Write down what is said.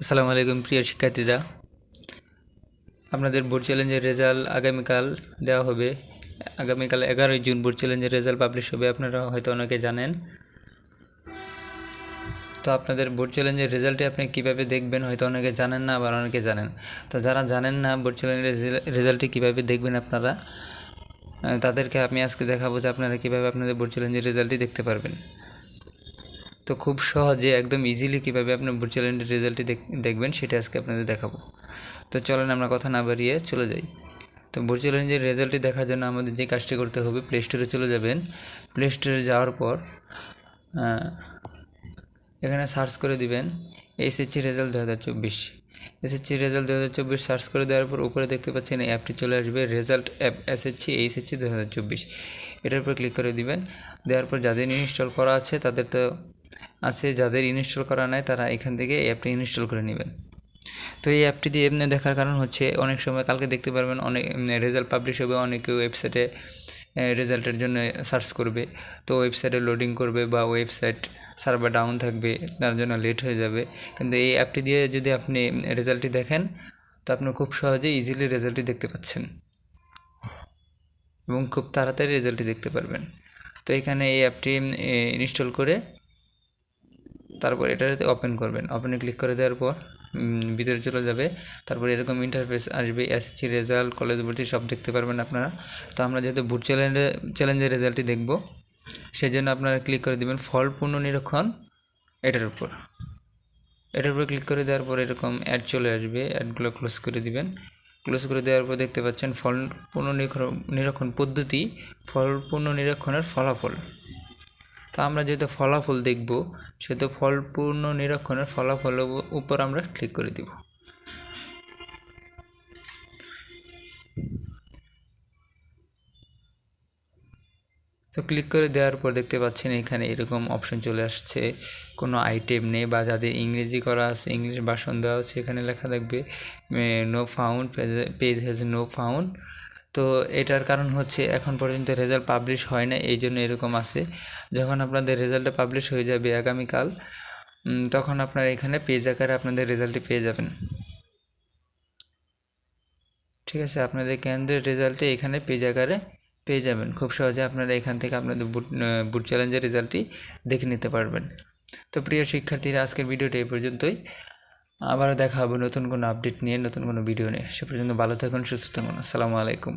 আসসালামু আলাইকুম প্রিয় শিক্ষার্থীরা, আপনাদের বোর্ড চ্যালেঞ্জের রেজাল্ট আগামীকাল দেওয়া হবে। আগামীকাল 11ই জুন বোর্ড চ্যালেঞ্জের রেজাল্ট পাবলিশ হবে। আপনারা হয়তো অনেকে জানেন। তো আপনাদের বোর্ড চ্যালেঞ্জের রেজাল্টটি আপনি কীভাবে দেখবেন হয়তো অনেকে জানেন না, আবার অনেকে জানেন। তো যারা জানেন না বোর্ড চ্যালেঞ্জের রেজাল্টটি কীভাবে দেখবেন আপনারা, তাদেরকে আমি আজকে দেখাবো যে আপনারা কীভাবে আপনাদের বোর্ড চ্যালেঞ্জের রেজাল্টটি দেখতে পারবেন। তো খুব সহজে একদম ইজিলি কীভাবে আপনার বোর্ড চ্যালেঞ্জের রেজাল্টটি দেখবেন সেটা আজকে আপনাদের দেখাবো। তো চলেন আমরা কথা না বাড়িয়ে চলে যাই। তো বোর্ড চ্যালেঞ্জের রেজাল্টটি দেখার জন্য আমাদের যে কাজটি করতে হবে, প্লে স্টোরে চলে যাবেন। প্লে স্টোরে যাওয়ার পর এখানে সার্চ করে দিবেন SSC result 2024। SSC result 2024 search করে দেওয়ার পর উপরে দেখতে পাচ্ছেন এই অ্যাপটি চলে আসবে, রেজাল্ট অ্যাপ এইচএসসি 2024। এটার উপর ক্লিক করে দিবেন। দেওয়ার পর যাদের ইনস্টল করা আছে তাদের তো আছে, যাদের ইনস্টল করা নাই তারা এখান থেকে এই অ্যাপটি ইনস্টল করে নেবেন। তো এই অ্যাপটি দিয়ে এমনি দেখার কারণ হচ্ছে অনেক সময় কালকে দেখতে পারবেন অনেক রেজাল্ট পাবলিশ হবে, অনেকে ওয়েবসাইটে রেজাল্টের জন্য সার্চ করবে, তো ওয়েবসাইটে লোডিং করবে বা ওয়েবসাইট সার্ভার ডাউন থাকবে, তার জন্য লেট হয়ে যাবে। কিন্তু এই অ্যাপটি দিয়ে যদি আপনি রেজাল্টটি দেখেন তো আপনি খুব সহজেই ইজিলি রেজাল্টটি দেখতে পাচ্ছেন এবং খুব তাড়াতাড়ি রেজাল্টটি দেখতে পারবেন। তো এখানে এই অ্যাপটি ইনস্টল করে তারপর এটাতে ওপেন করবেন। ওপেনে ক্লিক করে দেওয়ার পর ভিতরে চলে যাবে। তারপর এরকম ইন্টারফেস আসবে, এসএসসি রেজাল্ট, কলেজ ভর্তি সব দেখতে পারবেন আপনারা। তো আমরা যেহেতু বোর্ড চ্যালেঞ্জের রেজাল্টটি দেখব, সেই জন্য আপনারা ক্লিক করে দেবেন ফল পুনর্নিরীক্ষণ এটার উপর ক্লিক করে দেওয়ার পর এরকম অ্যাড চলে আসবে। অ্যাডগুলো ক্লোজ করে দিবেন। ক্লোজ করে দেওয়ার পর দেখতে পাচ্ছেন ফল পুনর্নিরীক্ষণ পদ্ধতি, ফল পুনর্নিরীক্ষণের ফলাফল। তো আমরা যেহেতু ফলাফল দেখব সেহেতু ফল পুনর্নিরীক্ষণের ফলাফলের উপর আমরা ক্লিক করে দিব। তো ক্লিক করে দেওয়ার পর দেখতে পাচ্ছেন এখানে এরকম অপশন চলে আসছে, কোনো আইটেম নেই বা যাদের ইংরেজি করা আছে ইংলিশ ভার্সন দেওয়া আছে, এখানে লেখা থাকবে no found, page has no found. তো এটার কারণ হচ্ছে এখন পর্যন্ত রেজাল্ট পাবলিশ হয় না, এই জন্য এরকম আছে। যখন আপনাদের রেজাল্টটা পাবলিশ হয়ে যাবে আগামীকাল, তখন আপনারা এখানে পেজ আকারে আপনাদের রেজাল্টটি পেয়ে যাবেন। ঠিক আছে, আপনাদের কেন্দ্রের রেজাল্টটি এখানে পেজ আকারে পেয়ে যাবেন। খুব সহজে আপনারা এখান থেকে আপনাদের বুট চ্যালেঞ্জের রেজাল্টটি দেখে নিতে পারবেন। তো প্রিয় শিক্ষার্থীরা, আজকের ভিডিওটা এই পর্যন্তই। আবারও দেখা হবে নতুন কোনো আপডেট নিয়ে, নতুন কোনো ভিডিও নিয়ে। সে পর্যন্ত ভালো থাকুন, সুস্থ থাকুন। আসসালামু আলাইকুম।